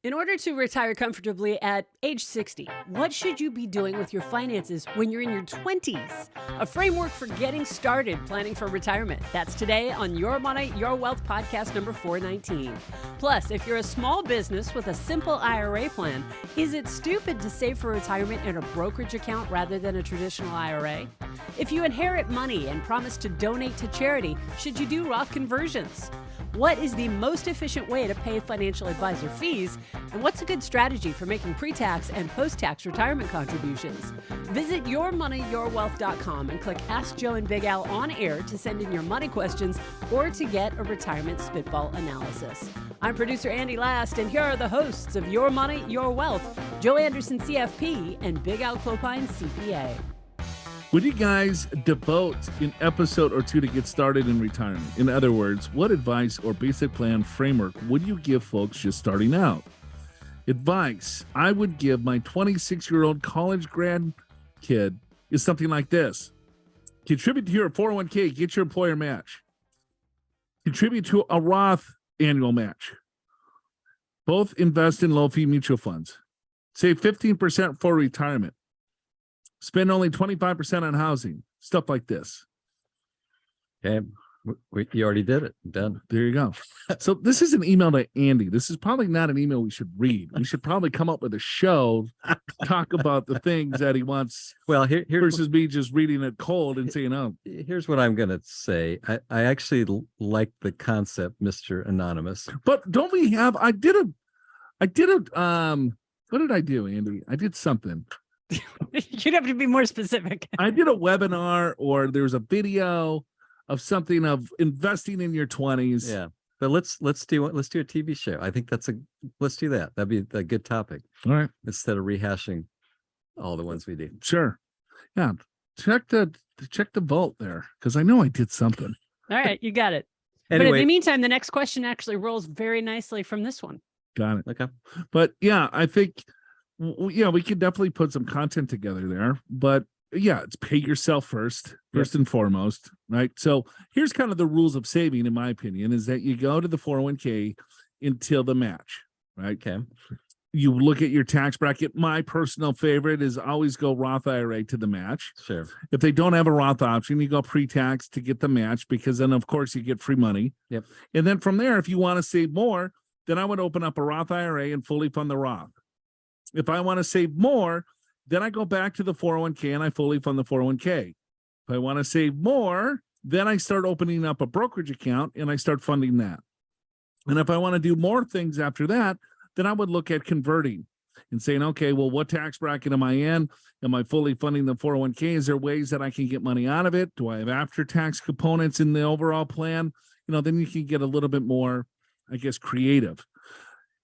In order to retire comfortably at age 60, what should you be doing with your finances when you're in your 20s? A framework for getting started planning for retirement. That's today on Your Money, Your Wealth podcast number 419. Plus, if you're a small business with a simple IRA plan, is it stupid to save for retirement in a brokerage account rather than a traditional IRA? If you inherit money and promise to donate to charity, should you do Roth conversions? What is the most efficient way to pay financial advisor fees? And what's a good strategy for making pre-tax and post-tax retirement contributions? Visit yourmoneyyourwealth.com and click Ask Joe and Big Al on air to send in your money questions or to get a retirement spitball analysis. I'm producer Andy Last, and here are the hosts of Your Money, Your Wealth, Joe Anderson, CFP, and Big Al Clopine, CPA. Would you guys devote an episode or two to get started in retirement? In other words, what advice or basic plan framework would you give folks just starting out? Advice I would give my 26-year-old college grad kid is something like this. Contribute to your 401k, get your employer match. Contribute to a Roth annual match. Both invest in low-fee mutual funds. Save 15% for retirement. Spend only 25% on housing, stuff like this. Okay, you already did it. Done. There you go. So this is an email to Andy. This is probably not an email we should read. We should probably come up with a show, talk about the things that he wants. Well, here's versus me just reading it cold and saying, "Oh." Here's what I'm going to say. I actually like the concept, Mr. Anonymous. But don't we have? I did a. What did I do, Andy? I did something. You'd have to be more specific. I did a webinar, or there was a video of something of investing in your 20s. Yeah, but let's do a TV show. I think let's do that. That'd be a good topic. All right, instead of rehashing all the ones we do. Sure. Yeah, check the vault there, because I know I did something. All right, you got it. Anyway, but in the meantime, the next question actually rolls very nicely from this one. Got it. Okay. But yeah, I think. Yeah, we could definitely put some content together there, but yeah, it's pay yourself first and foremost, right? So here's kind of the rules of saving, in my opinion, is that you go to the 401k until the match, right? Okay. You look at your tax bracket. My personal favorite is always go Roth IRA to the match. Sure. If they don't have a Roth option, you go pre-tax to get the match, because then of course you get free money. Yep. And then from there, if you want to save more, then I would open up a Roth IRA and fully fund the Roth. If I want to save more, then I go back to the 401k and I fully fund the 401k. If I want to save more, then I start opening up a brokerage account and I start funding that. And if I want to do more things after that, then I would look at converting and saying, okay, well, what tax bracket am I in? Am I fully funding the 401k? Is there ways that I can get money out of it? Do I have after-tax components in the overall plan? Then you can get a little bit more, I guess, creative.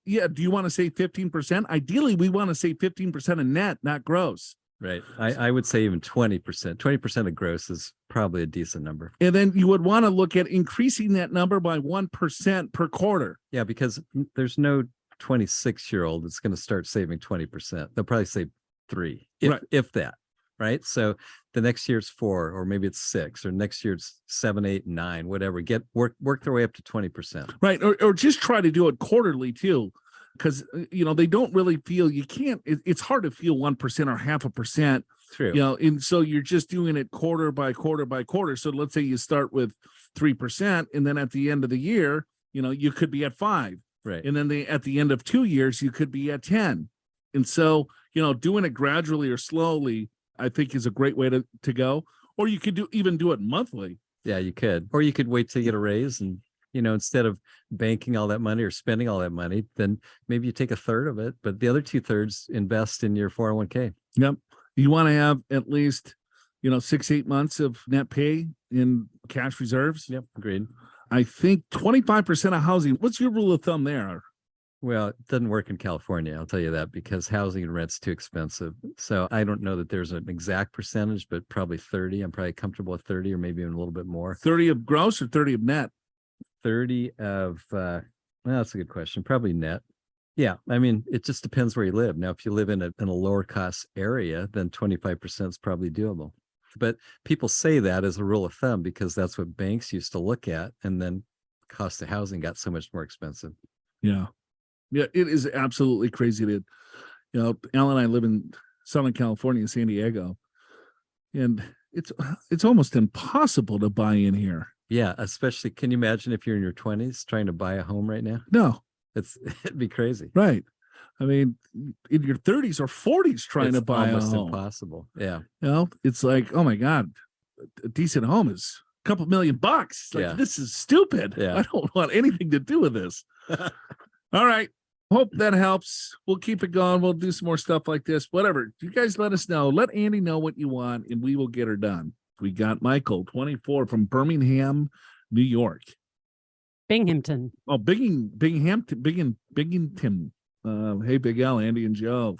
Yeah. Do you want to say 15%? Ideally, we want to say 15% of net, not gross. Right. I would say even 20%. 20% of gross is probably a decent number. And then you would want to look at increasing that number by 1% per quarter. Yeah, because there's no 26-year-old that's going to start saving 20%. They'll probably save 3, if that. Right. So the next year's 4, or maybe it's 6, or next year's 7, 8, 9, whatever. Work their way up to 20%. Right. Or just try to do it quarterly too. Because, they don't really feel you can't. It's hard to feel 1% or 0.5%. True. And so you're just doing it quarter by quarter by quarter. So let's say you start with 3%, and then at the end of the year, you could be at 5. Right. And then at the end of 2 years, you could be at 10. And so, doing it gradually or slowly, I think, is a great way to go. Or you could even do it monthly. Yeah, you could. Or you could wait till you get a raise, and instead of banking all that money or spending all that money, then maybe you take a third of it, but the other 2/3 invest in your 401k. Yep. You want to have at least 6-8 months of net pay in cash reserves. Yep. Agreed. I think 25% of housing. What's your rule of thumb there? Well, it doesn't work in California, I'll tell you that, because housing and rent's too expensive. So I don't know that there's an exact percentage, but probably 30. I'm probably comfortable with 30, or maybe even a little bit more. 30 of gross or 30 of net? 30 of, well, that's a good question. Probably net. Yeah. I mean, it just depends where you live. Now, if you live in a lower cost area, then 25% is probably doable. But people say that as a rule of thumb because that's what banks used to look at. And then cost of housing got so much more expensive. Yeah. Yeah, it is absolutely crazy to, Al and I live in Southern California, San Diego, and it's almost impossible to buy in here. Yeah, especially, can you imagine if you're in your 20s trying to buy a home right now? No, it'd be crazy. right. I mean, in your 30s or 40s trying to buy almost a home. Impossible. Yeah. It's like, oh my God, a decent home is a couple $1 million. Like, Yeah. This is stupid. Yeah. I don't want anything to do with this. All right. Hope that helps. We'll keep it going. We'll do some more stuff like this. Whatever. You guys let us know. Let Andy know what you want, and we will get her done. We got Michael, 24, from Birmingham, New York. Binghamton. Oh, Binghamton. Hey, Big Al, Andy, and Joe.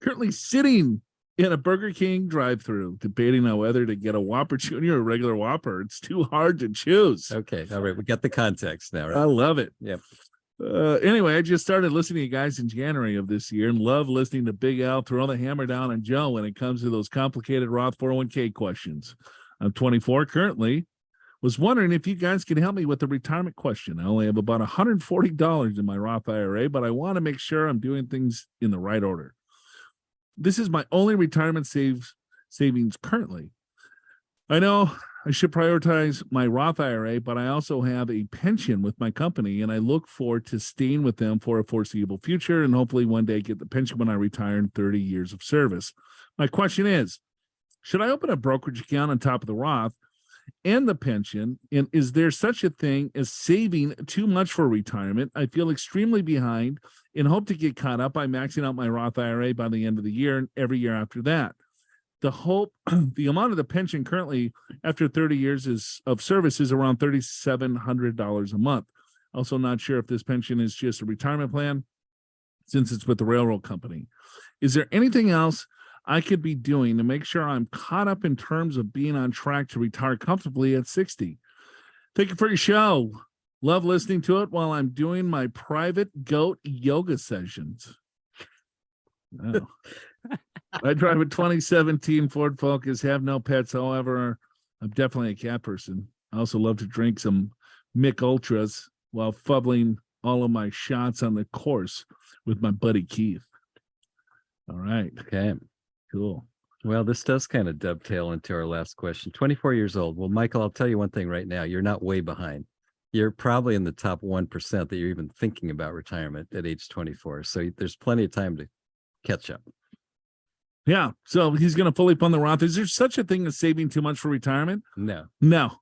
Currently sitting in a Burger King drive-thru, debating on whether to get a Whopper Junior or a regular Whopper. It's too hard to choose. Okay. All right. We got the context now, right? I love it. Yep. Anyway, I just started listening to you guys in January of this year and love listening to Big Al throw the hammer down on Joe when it comes to those complicated Roth 401k questions. I'm 24 currently. Was wondering if you guys could help me with the retirement question. I only have about $140 in my Roth IRA, but I want to make sure I'm doing things in the right order. This is my only retirement savings currently. I know I should prioritize my Roth IRA, but I also have a pension with my company, and I look forward to staying with them for a foreseeable future and hopefully one day get the pension when I retire in 30 years of service. My question is, should I open a brokerage account on top of the Roth and the pension? And is there such a thing as saving too much for retirement? I feel extremely behind and hope to get caught up by maxing out my Roth IRA by the end of the year and every year after that. The amount of the pension currently after 30 years of service is around $3,700 a month. Also not sure if this pension is just a retirement plan since it's with the railroad company. Is there anything else I could be doing to make sure I'm caught up in terms of being on track to retire comfortably at 60? Thank you for your show. Love listening to it while I'm doing my private goat yoga sessions. Oh. I drive a 2017 Ford Focus, have no pets. However, I'm definitely a cat person. I also love to drink some Mick Ultras while fubbling all of my shots on the course with my buddy Keith. All right. Okay. Cool. Well, this does kind of dovetail into our last question. 24 years old. Well, Michael, I'll tell you one thing right now. You're not way behind. You're probably in the top 1% that you're even thinking about retirement at age 24. So there's plenty of time to catch up. Yeah. So he's going to fully fund the Roth. Is there such a thing as saving too much for retirement? No,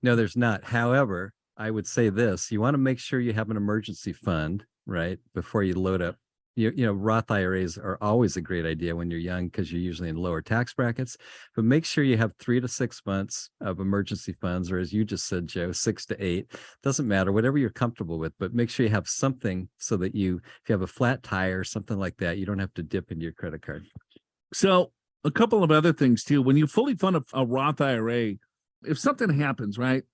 there's not. However, I would say this: you want to make sure you have an emergency fund, right, before you load up. Roth IRAs are always a great idea when you're young because you're usually in lower tax brackets, but make sure you have 3 to 6 months of emergency funds, or as you just said, Joe, 6 to 8, doesn't matter, whatever you're comfortable with, but make sure you have something so that if you have a flat tire or something like that, you don't have to dip into your credit card. So a couple of other things too. When you fully fund a Roth IRA, if something happens, right,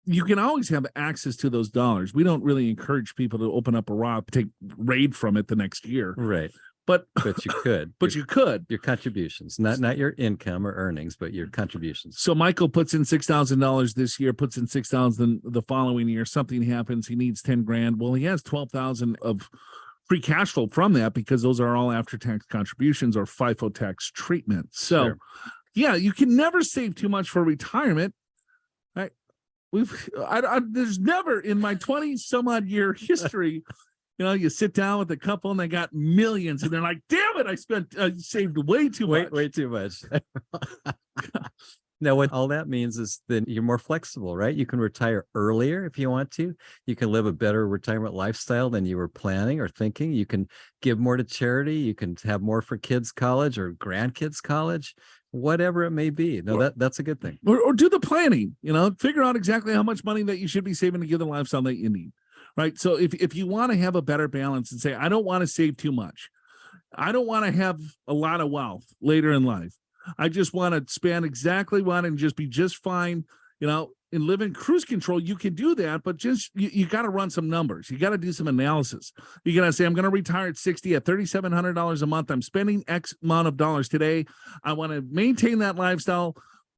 you can always have access to those dollars. We don't really encourage people to open up a Roth, take raid from it the next year. Right. But you could. You could. Your contributions, not your income or earnings, but your contributions. So Michael puts in $6,000 this year, puts in $6,000 the following year. Something happens, he needs 10 grand. Well, he has 12,000 of free cash flow from that because those are all after-tax contributions or FIFO tax treatment. So, sure. Yeah, you can never save too much for retirement. There's never in my 20 some odd year history, you sit down with a couple and they got millions and they're like, damn it, I saved way too much. Way too much. Now, what all that means is that you're more flexible, right? You can retire earlier if you want to. You can live a better retirement lifestyle than you were planning or thinking. You can give more to charity. You can have more for kids' college or grandkids' college, whatever it may be. No, that's a good thing. Or do the planning, figure out exactly how much money that you should be saving to give the lifestyle that you need, right? So if you want to have a better balance and say, I don't want to save too much. I don't want to have a lot of wealth later in life. I just want to spend exactly one and just be just fine, and live in cruise control. You can do that, but just you got to run some numbers. You got to do some analysis. You got to say, I'm going to retire at 60 at $3,700 a month. I'm spending X amount of dollars today. I want to maintain that lifestyle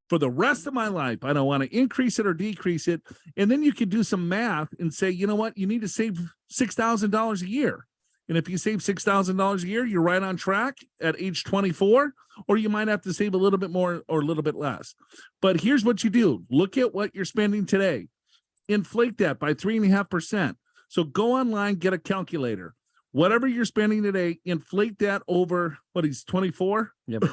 for the rest of my life. I don't want to increase it or decrease it. And then you can do some math and say, you know what? You need to save $6,000 a year. And if you save $6,000 a year, you're right on track at age 24, or you might have to save a little bit more or a little bit less. But here's what you do. Look at what you're spending today. Inflate that by 3.5%. So go online, get a calculator. Whatever you're spending today, inflate that over what, he's 24? Yep.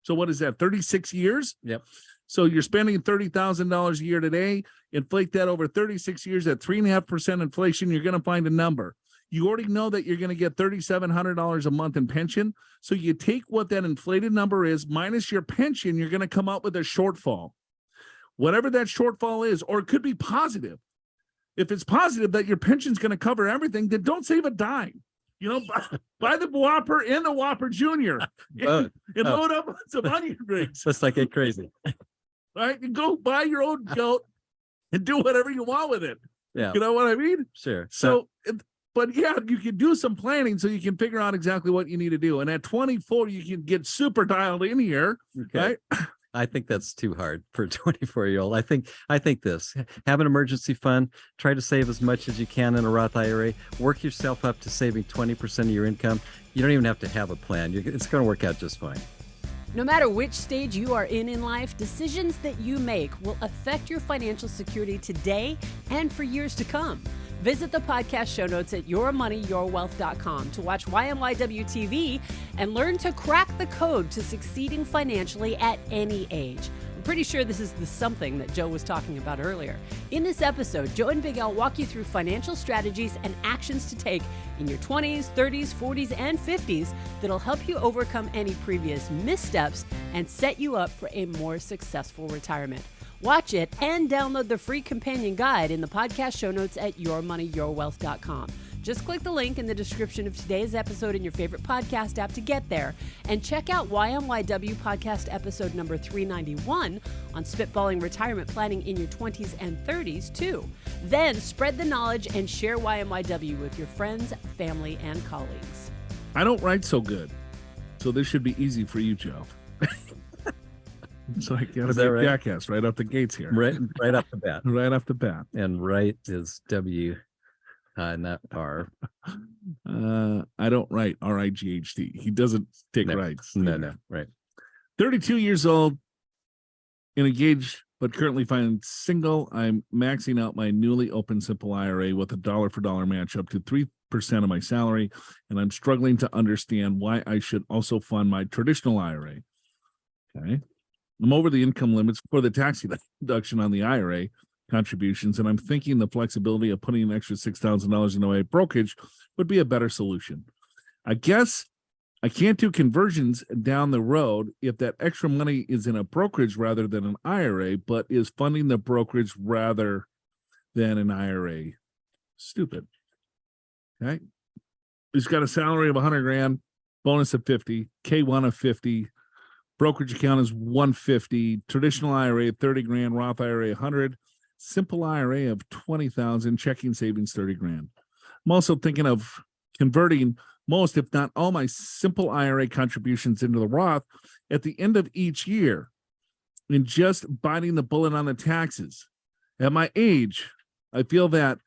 So what is that, 36 years? Yep. So you're spending $30,000 a year today, inflate that over 36 years at 3.5% inflation, you're going to find a number. You already know that you're going to get $3,700 a month in pension. So you take what that inflated number is minus your pension, you're going to come up with a shortfall. Whatever that shortfall is, or it could be positive. If it's positive that your pension's going to cover everything, then don't save a dime. You know, buy the Whopper and the Whopper Junior and load up some onion rings. Let's not get crazy. Right? And go buy your own goat and do whatever you want with it. Yeah. You know what I mean? Sure. So, but yeah, you can do some planning so you can figure out exactly what you need to do. And at 24, you can get super dialed in here. Okay. Right? I think that's too hard for a 24-year-old. I think this, have an emergency fund, try to save as much as you can in a Roth IRA, work yourself up to saving 20% of your income. You don't even have to have a plan. It's going to work out just fine. No matter which stage you are in life, decisions that you make will affect your financial security today and for years to come. Visit the podcast show notes at yourmoneyyourwealth.com to watch YMYW TV and learn to crack the code to succeeding financially at any age. I'm pretty sure this is the something that Joe was talking about earlier. In this episode, Joe and Big Al walk you through financial strategies and actions to take in your 20s, 30s, 40s, and 50s that'll help you overcome any previous missteps and set you up for a more successful retirement. Watch it and download the free companion guide in the podcast show notes at yourmoneyyourwealth.com. Just click the link in the description of today's episode in your favorite podcast app to get there, and check out YMYW podcast episode number 391 on spitballing retirement planning in your 20s and 30s too. Then spread the knowledge and share YMYW with your friends, family, and colleagues. I don't write so good, so this should be easy for you, Joe. So I gotta be a jackass right out the gates here. Right off the bat. Right off the bat. And right is W, not R. I don't write RIGHT. He doesn't take rights. No, right. 32 years old and engaged, but currently find single. I'm maxing out my newly opened simple IRA with a dollar for dollar match up to 3% of my salary, and I'm struggling to understand why I should also fund my traditional IRA. Okay. I'm over the income limits for the tax deduction on the IRA contributions, and I'm thinking the flexibility of putting an extra $6,000 into a brokerage would be a better solution. I guess I can't do conversions down the road if that extra money is in a brokerage rather than an IRA, but is funding the brokerage rather than an IRA. Stupid. Okay. He's got a salary of 100 grand, bonus of 50, K1 of 50. Brokerage account is 150, traditional IRA 30 grand, Roth IRA 100, simple IRA of 20,000, checking savings 30 grand. I'm also thinking of converting most, if not all, my simple IRA contributions into the Roth at the end of each year and just biting the bullet on the taxes. At my age, I feel that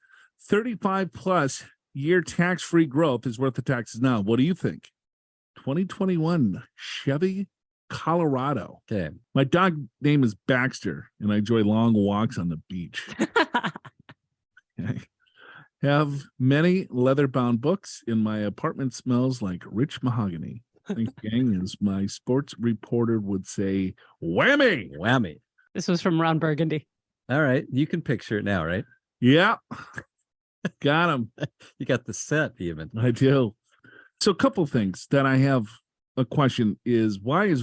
35 plus year tax-free growth is worth the taxes now. What do you think? 2021 Chevy Colorado. Okay. My dog name is Baxter, and I enjoy long walks on the beach. Okay. Have many leather-bound books, and my apartment smells like rich mahogany. I think, gang, as my sports reporter would say, whammy. Whammy. This was from Ron Burgundy. All right. You can picture it now, right? Yeah. Got him. You got the set even. I do. So a couple things that I have a question is, why did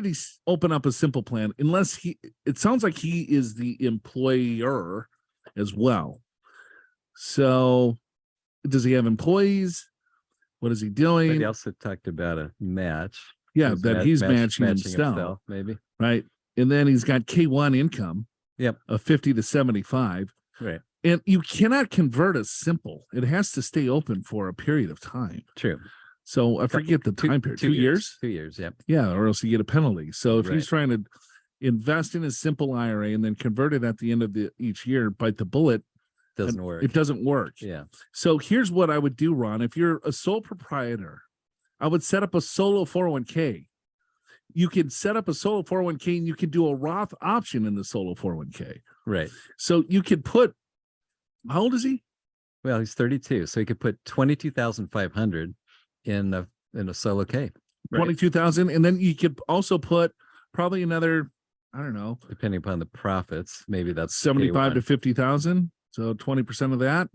he open up a simple plan? Unless it sounds like he is the employer as well. So does he have employees? What is he doing? But he also talked about a match. Yeah, he's matching himself. Maybe. Right. And then he's got K1 income. Yep. Of 50 to 75. Right. And you cannot convert a simple. It has to stay open for a period of time. True. So I forget the time period. 2 years? 2 years, yep. Yeah, or else you get a penalty. So if Right. he's trying to invest in a simple IRA and then convert it at the end of each year, bite the bullet, Doesn't work. It doesn't work. Yeah. So here's what I would do, Ron. If you're a sole proprietor, I would set up a solo 401k. You could set up a solo 401k and you could do a Roth option in the solo 401k. Right. So you could put, how old is he? Well, he's 32, so he could put 22,500 in a solo K. Right. 22,000, and then you could also put probably another, I don't know, depending upon the profits, maybe that's 75 K1. to 50,000. So 20% of that,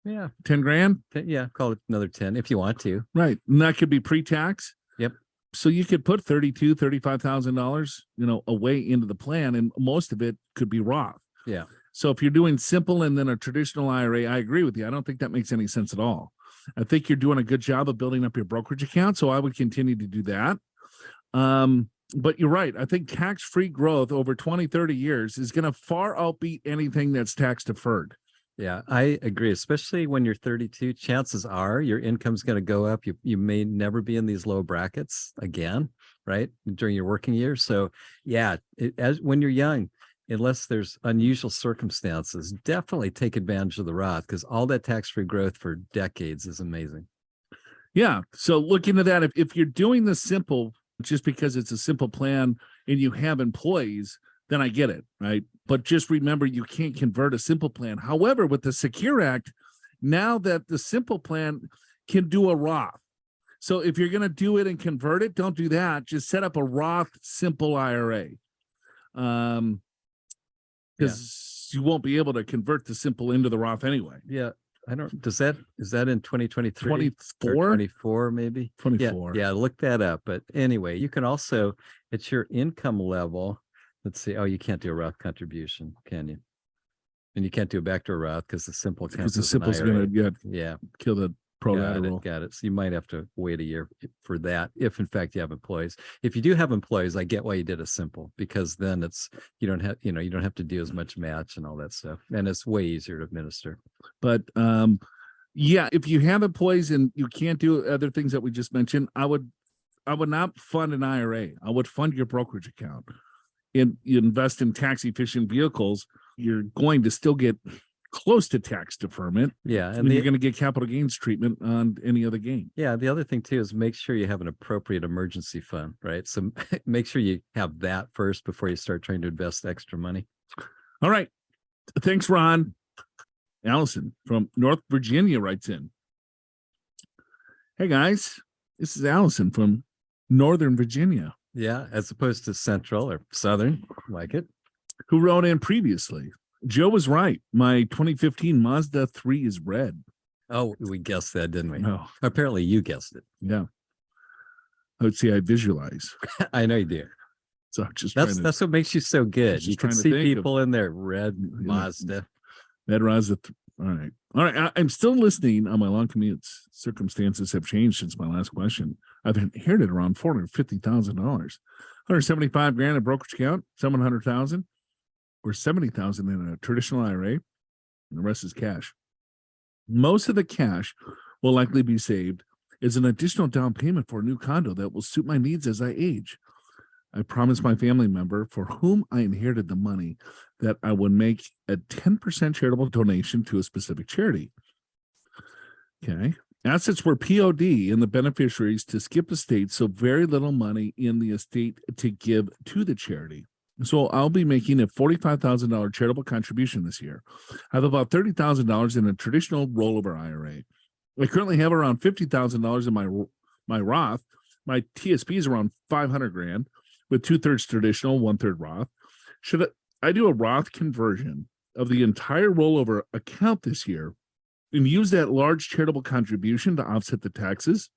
Yeah, 10 grand. yeah, call it another 10 if you want to. Right, and that could be pre-tax. Yep. So you could put $35,000, away into the plan, and most of it could be Roth. Yeah. So if you're doing simple and then a traditional IRA, I agree with you. I don't think that makes any sense at all. I think you're doing a good job of building up your brokerage account, so I would continue to do that. But you're right. I think tax-free growth over 20, 30 years is going to far outbeat anything that's tax deferred. Yeah, I agree. Especially when you're 32, chances are your income's going to go up. You may never be in these low brackets again, right? During your working years. So yeah, when you're young, unless there's unusual circumstances, definitely take advantage of the Roth, because all that tax-free growth for decades is amazing. Yeah. So look into that. If you're doing the simple just because it's a simple plan and you have employees, then I get it, right? But just remember, you can't convert a simple plan. However, with the Secure Act, now that the simple plan can do a Roth. So if you're going to do it and convert it, don't do that. Just set up a Roth simple IRA. Because you won't be able to convert the simple into the Roth anyway. Yeah. Is that in 2023? 24? 24, maybe? 24. Yeah, look that up. But anyway, you can also, at your income level, let's see. Oh, you can't do a Roth contribution, can you? And you can't do a backdoor Roth because the simple counts. Because the simple's going to kill the pro rata rule. Got it. So you might have to wait a year for that, if in fact you have employees. If you do have employees, I get why you did a simple, because then you don't have to do as much match and all that stuff, and it's way easier to administer. But if you have employees and you can't do other things that we just mentioned, I would not fund an IRA. I would fund your brokerage account. And you invest in tax efficient vehicles, you're going to still get close to tax deferment. Yeah. And you're going to get capital gains treatment on any other gain. Yeah. The other thing too is make sure you have an appropriate emergency fund, right? So make sure you have that first before you start trying to invest extra money. All right. Thanks, Ron. Allison from North Virginia writes in. Hey guys, this is Allison from Northern Virginia. Yeah. As opposed to Central or Southern, like it. Who wrote in previously. Joe was right. My 2015 Mazda 3 is red. Oh, we guessed that, didn't we? No. Apparently you guessed it. Yeah. I would say I visualize. I know you do. So I'm just that's what makes you so good. You can see people in their red Mazda. Red Mazda. All right. I'm still listening on my long commutes. Circumstances have changed since my last question. I've inherited around $450,000, $175,000 in brokerage account, $700,000. Or $70,000 in a traditional IRA, and the rest is cash. Most of the cash will likely be saved as an additional down payment for a new condo that will suit my needs as I age. I promised my family member for whom I inherited the money that I would make a 10% charitable donation to a specific charity. Okay. Assets were POD in the beneficiaries to skip estate, so very little money in the estate to give to the charity. So I'll be making a $45,000 charitable contribution this year. I have about $30,000 in a traditional rollover IRA. I currently have around $50,000 in my Roth. My TSP is around $500,000 with 2/3 traditional, 1/3 Roth. Should I do a Roth conversion of the entire rollover account this year and use that large charitable contribution to offset the taxes?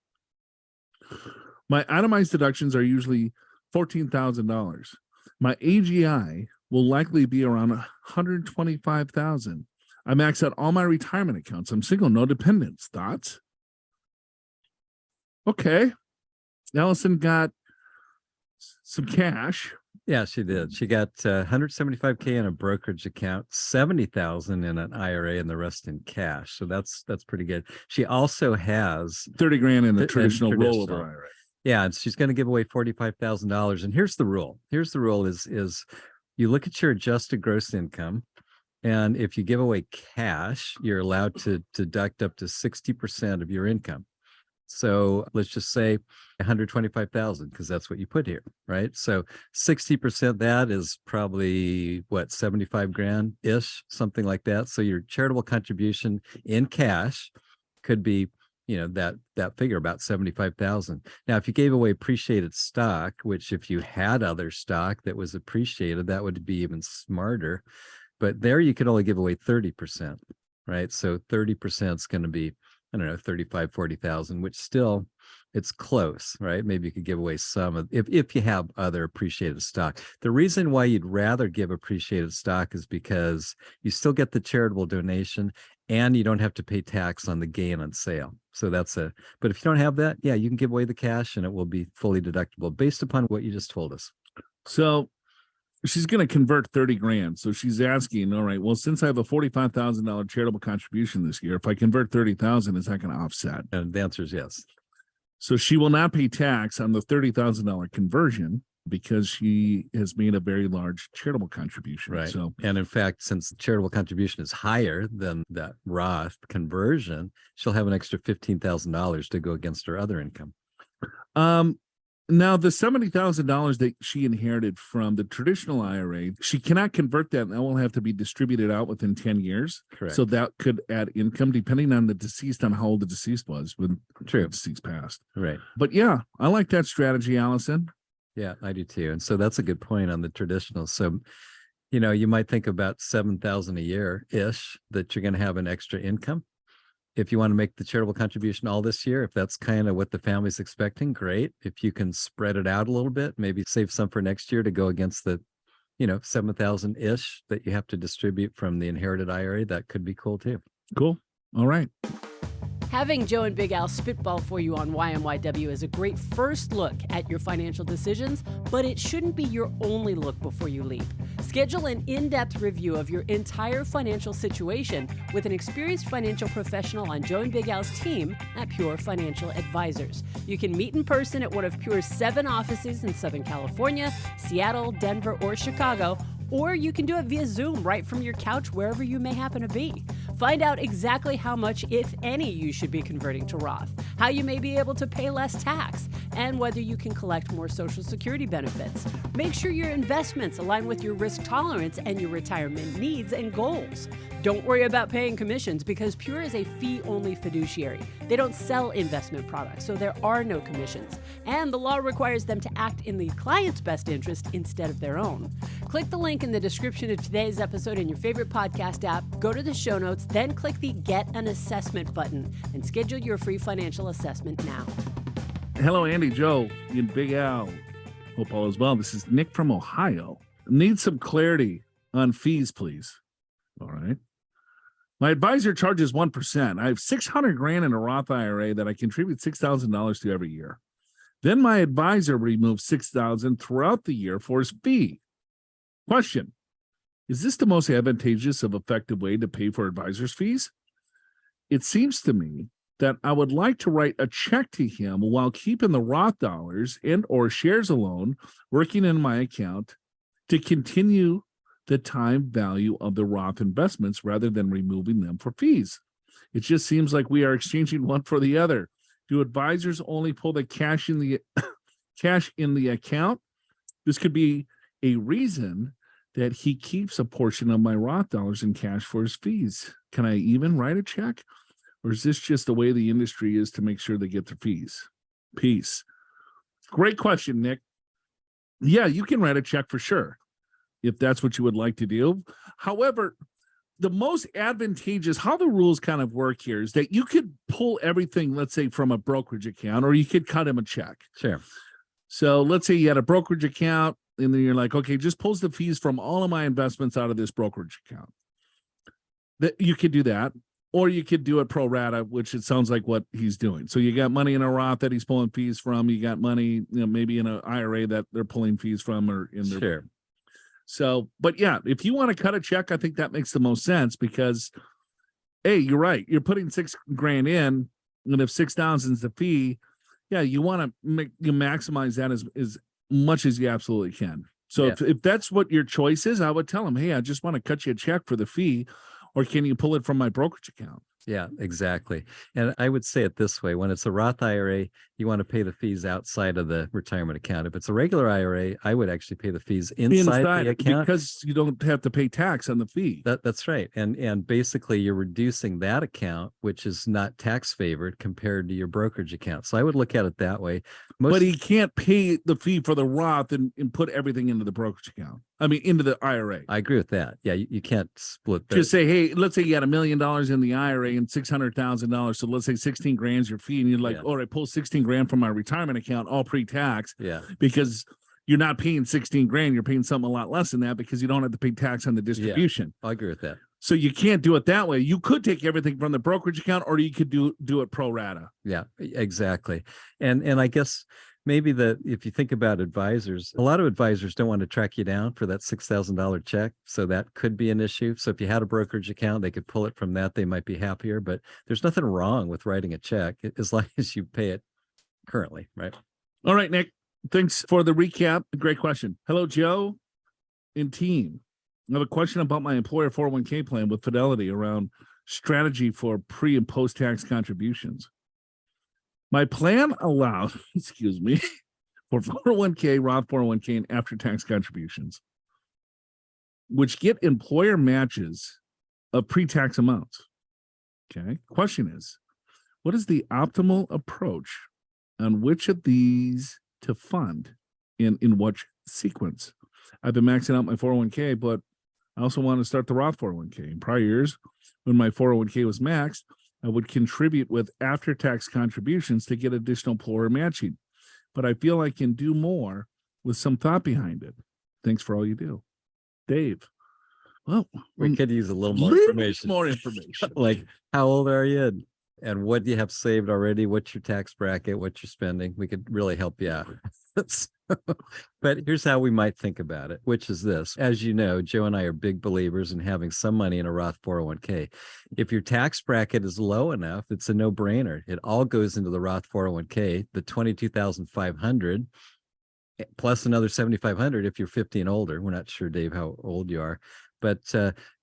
My itemized deductions are usually $14,000. My AGI will likely be around $125,000. I max out all my retirement accounts. I'm single, no dependents. Thoughts? Okay. Allison got some cash. Yeah, she did. She got $175,000 in a brokerage account, $70,000 in an IRA, and the rest in cash. So that's pretty good. She also has $30,000 in a traditional rollover IRA. Yeah, and she's going to give away $45,000. And here's the rule. Here's the rule is you look at your adjusted gross income, And if you give away cash, you're allowed to deduct up to 60% of your income. So let's just say 125,000, because that's what you put here, right? So 60% that is probably what, 75 grand ish, something like that. So your charitable contribution in cash could be, that figure, about 75,000. Now, if you gave away appreciated stock, which if you had other stock that was appreciated, that would be even smarter. But there you could only give away 30%, right? So 30% is going to be, I don't know, 35, 40,000, which still, it's close, right? Maybe you could give away some if you have other appreciated stock. The reason why you'd rather give appreciated stock is because you still get the charitable donation and you don't have to pay tax on the gain on sale. So but if you don't have that, yeah, you can give away the cash and it will be fully deductible based upon what you just told us. So she's going to convert 30 grand. So she's asking, all right, well, since I have a $45,000 charitable contribution this year, if I convert 30,000, is that going to offset? And the answer is yes. So she will not pay tax on the $30,000 conversion because she has made a very large charitable contribution. Right. So, and in fact, since the charitable contribution is higher than that Roth conversion, she'll have an extra $15,000 to go against her other income. Now, the $70,000 that she inherited from the traditional IRA, she cannot convert that. And that will have to be distributed out within 10 years. Correct. So that could add income depending on the deceased, on how old the deceased was when the deceased passed. Right. But yeah, I like that strategy, Allison. Yeah, I do too. And so that's a good point on the traditional. So, you might think about 7,000 a year-ish that you're going to have an extra income. If you want to make the charitable contribution all this year, if that's kind of what the family's expecting, great. If you can spread it out a little bit, maybe save some for next year to go against the, 7,000-ish that you have to distribute from the inherited IRA, that could be cool too. Cool. All right. Having Joe and Big Al spitball for you on YMYW is a great first look at your financial decisions, but it shouldn't be your only look before you leap. Schedule an in-depth review of your entire financial situation with an experienced financial professional on Joe and Big Al's team at Pure Financial Advisors. You can meet in person at one of Pure's 7 offices in Southern California, Seattle, Denver, or Chicago, or you can do it via Zoom right from your couch wherever you may happen to be. Find out exactly how much, if any, you should be converting to Roth, how you may be able to pay less tax, and whether you can collect more Social Security benefits. Make sure your investments align with your risk tolerance and your retirement needs and goals. Don't worry about paying commissions because Pure is a fee-only fiduciary. They don't sell investment products, so there are no commissions. And the law requires them to act in the client's best interest instead of their own. Click the link in the description of today's episode in your favorite podcast app, go to the show notes, then click the Get an Assessment button and schedule your free financial assessment now. Hello, Andy, Joe, and Big Al. Hope all is well. This is Nick from Ohio. Need some clarity on fees, please. All right. My advisor charges 1%. I have 600 grand in a Roth IRA that I contribute $6,000 to every year. Then my advisor removes $6,000 throughout the year for his fee. Question: is this the most advantageous of effective way to pay for advisor's fees? It seems to me that I would like to write a check to him while keeping the Roth dollars and or shares alone working in my account to continue the time value of the Roth investments rather than removing them for fees. It just seems like we are exchanging one for the other. Do advisors only pull the cash in the account? This could be a reason that he keeps a portion of my Roth dollars in cash for his fees. Can I even write a check? Or is this just the way the industry is to make sure they get their fees? Peace. Great question, Nick. Yeah, you can write a check for sure, if that's what you would like to do. However, the most advantageous, how the rules kind of work here is that you could pull everything, let's say, from a brokerage account, or you could cut him a check. Sure. So let's say you had a brokerage account, and then you're like, okay, just pulls the fees from all of my investments out of this brokerage account. That you could do that, or you could do it pro rata, which it sounds like what he's doing. So you got money in a Roth that he's pulling fees from. You got money, maybe in an IRA that they're pulling fees from, or in their. Sure. So, but yeah, if you want to cut a check, I think that makes the most sense because, hey, you're right. You're putting $6 grand in, and if 6,000 is the fee, yeah, you want to maximize that as much as you absolutely can. So Yeah. if that's what your choice is, I would tell them, hey, I just want to cut you a check for the fee, or can you pull it from my brokerage account? Yeah, exactly. And I would say it this way: when it's a Roth IRA, you want to pay the fees outside of the retirement account. If it's a regular IRA, I would actually pay the fees inside the account, because you don't have to pay tax on the fee. That's right. And basically you're reducing that account, which is not tax favored compared to your brokerage account. So I would look at it that way. But he can't pay the fee for the Roth and put everything into the brokerage account. I mean, into the IRA. I agree with that. Yeah, you can't split that. Just say, hey, let's say you had $1 million in the IRA and $600,000. So let's say 16 grand is your fee, and you're like, all right, pull 16 grand from my retirement account, all pre-tax. Yeah. Because you're not paying 16 grand, you're paying something a lot less than that because you don't have to pay tax on the distribution. I agree with that. So you can't do it that way. You could take everything from the brokerage account, or you could do it pro rata. Yeah, exactly. And I guess maybe if you think about advisors, a lot of advisors don't want to track you down for that $6,000 check. So that could be an issue. So if you had a brokerage account, they could pull it from that. They might be happier, but there's nothing wrong with writing a check as long as you pay it currently, right? All right, Nick. Thanks for the recap. Great question. Hello, Joe and team. I have a question about my employer 401k plan with Fidelity around strategy for pre and post tax contributions. My plan allows, for 401k, Roth 401k, and after tax contributions, which get employer matches of pre-tax amounts. Okay. Question is, what is the optimal approach on which of these to fund in what sequence? I've been maxing out my 401k, but I also want to start the Roth 401k. In prior years, when my 401k was maxed, I would contribute with after-tax contributions to get additional employer matching. But I feel I can do more with some thought behind it. Thanks for all you do. Dave. Well, we could use a little more information. More information. Like, how old are you? And what do you have saved already? What's your tax bracket? What you're spending? We could really help you out. But here's how we might think about it, which is this. As you know, Joe and I are big believers in having some money in a Roth 401k. If your tax bracket is low enough, it's a no-brainer. It all goes into the Roth 401k, the $22,500 plus another $7,500 if you're 50 and older. We're not sure, Dave, how old you are, but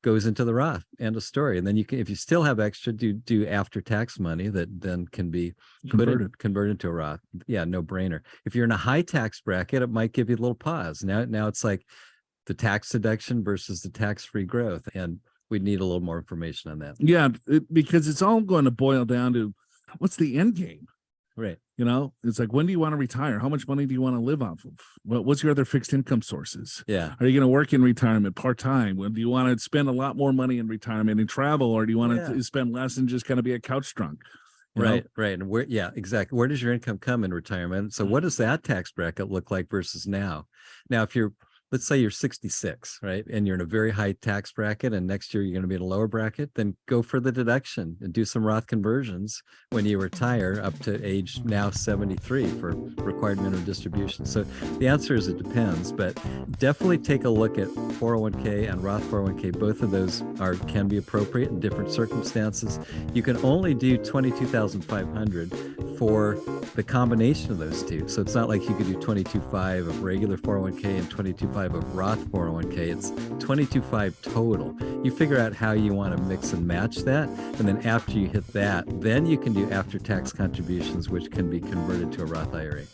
goes into the Roth. End of story. And then you can, if you still have extra, do after tax money that then can be converted to a Roth. Yeah, no brainer. If you're in a high tax bracket, it might give you a little pause. Now it's like the tax deduction versus the tax-free growth, and we'd need a little more information on that. Yeah, because it's all going to boil down to what's the end game. Right. You know, it's like, when do you want to retire? How much money do you want to live off of? What's your other fixed income sources? Yeah. Are you going to work in retirement part-time? Do you want to spend a lot more money in retirement and travel, or do you want to spend less and just kind of be a couch drunk? Right. And where, exactly. Where does your income come in retirement? So what does that tax bracket look like versus now? Now, if you're, let's say you're 66, right? And you're in a very high tax bracket, and next year you're going to be in a lower bracket, then go for the deduction and do some Roth conversions when you retire up to age now 73 for required minimum distribution. So the answer is it depends, but definitely take a look at 401k and Roth 401k. Both of those can be appropriate in different circumstances. You can only do $22,500 for the combination of those two. So it's not like you could do 22.5 of regular 401k and 22.5 of Roth 401k. It's 22.5 total. You figure out how you want to mix and match that, and then after you hit that, then you can do after-tax contributions, which can be converted to a Roth IRA.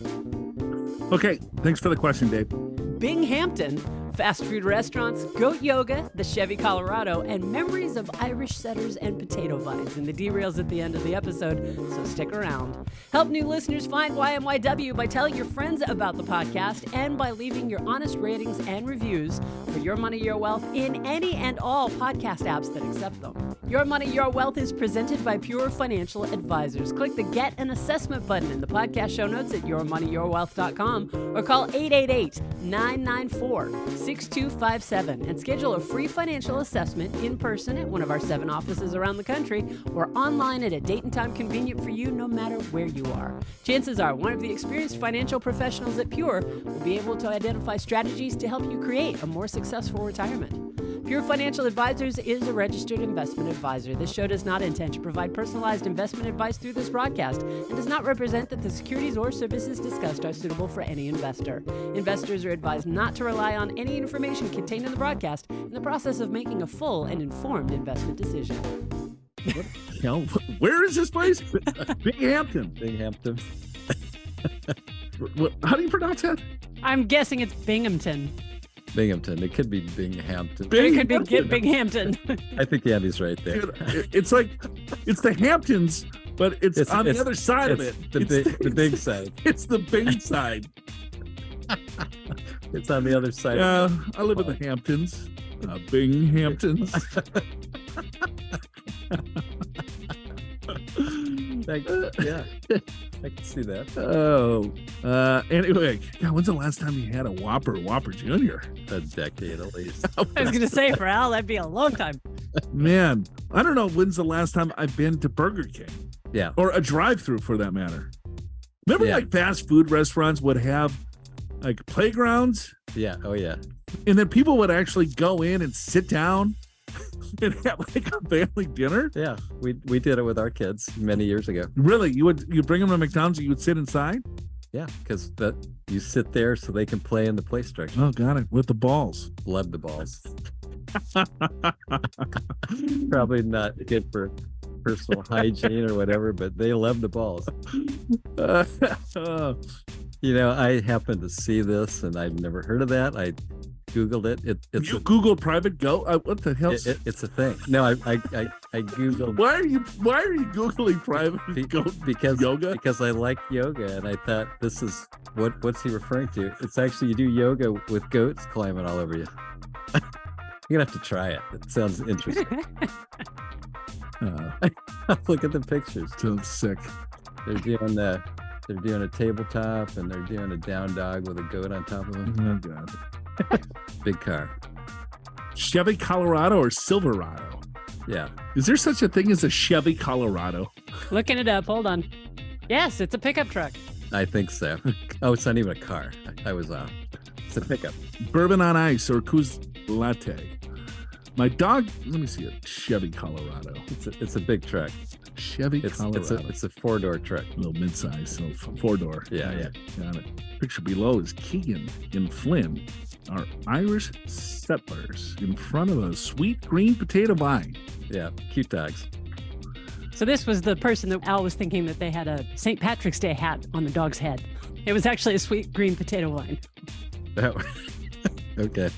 Okay, thanks for the question, Dave. Binghamton, fast food restaurants, goat yoga, the Chevy Colorado, and memories of Irish setters and potato vines in the derails at the end of the episode, so stick around. Help new listeners find YMYW by telling your friends about the podcast and by leaving your honest ratings and reviews for Your Money, Your Wealth in any and all podcast apps that accept them. Your Money, Your Wealth is presented by Pure Financial Advisors. Click the Get an Assessment button in the podcast show notes at yourmoneyyourwealth.com or call 888-994-6257 and schedule a free financial assessment in person at one of our 7 offices around the country or online at a date and time convenient for you no matter where you are. Chances are one of the experienced financial professionals at Pure will be able to identify strategies to help you create a more successful retirement. Pure Financial Advisors is a registered investment advisor. This show does not intend to provide personalized investment advice through this broadcast and does not represent that the securities or services discussed are suitable for any investor. Investors are advised not to rely on any information contained in the broadcast in the process of making a full and informed investment decision. Where is this place? Binghamton. Binghamton. How do you pronounce that? I'm guessing it's Binghamton. Binghamton. It could be Binghamton. It could be Binghamton. I think Andy's right there. Dude, it's like it's the Hamptons, but it's on the other side of it. The big side. It's the big side. It's on the other side. Yeah, I live in the Hamptons. Binghamtons. Yeah, I can see that. Anyway, God, when's the last time you had a Whopper Jr.? A decade at least. I was going to say, for Al, that'd be a long time. Man, I don't know when's the last time I've been to Burger King. Yeah. Or a drive-through for that matter. Remember, Yeah. like fast food restaurants would have like playgrounds, Yeah. Oh yeah. and then people would actually go in and sit down and have like a family dinner. Yeah. We did it with our kids many years ago. Really, you bring them to McDonald's and you would sit inside? Yeah, because you sit there so they can play in the play structure. Oh, got it. With the balls. Love the balls. Probably not good for personal hygiene or whatever, but they love the balls. You know, I happened to see this and I'd never heard of that. I Googled it. It's you Googled private goat? What the hell? it's a thing. No, I Googled. Why are you Googling private goat yoga? Because I like yoga and I thought this is what's he referring to? It's actually you do yoga with goats climbing all over you. You're gonna have to try it. It sounds interesting. Look at the pictures. Sounds sick. They're doing a tabletop and they're doing a down dog with a goat on top of them. Oh God. Big car. Chevy Colorado or Silverado? Yeah. Is there such a thing as a Chevy Colorado? Looking it up. Hold on. Yes, it's a pickup truck. I think so. Oh, it's not even a car. I was off. It's a pickup. Bourbon on ice or Coors Latte? My dog, let me see it. Chevy Colorado. It's a big truck. Chevy Colorado. It's a 4-door truck. A little mid-size, so 4-door. Yeah. Got it. Picture below is Keegan and Flynn are Irish settlers in front of a sweet green potato vine. Yeah, cute dogs. So this was the person that Al was thinking that they had a St. Patrick's Day hat on the dog's head. It was actually a sweet green potato vine. Oh. Okay.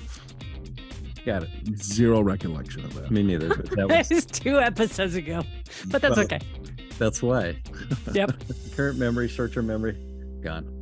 Got it. Zero recollection of that. Me neither. But That was 2 episodes ago, but that's okay. That's why. Yep. Current memory, short-term memory, gone.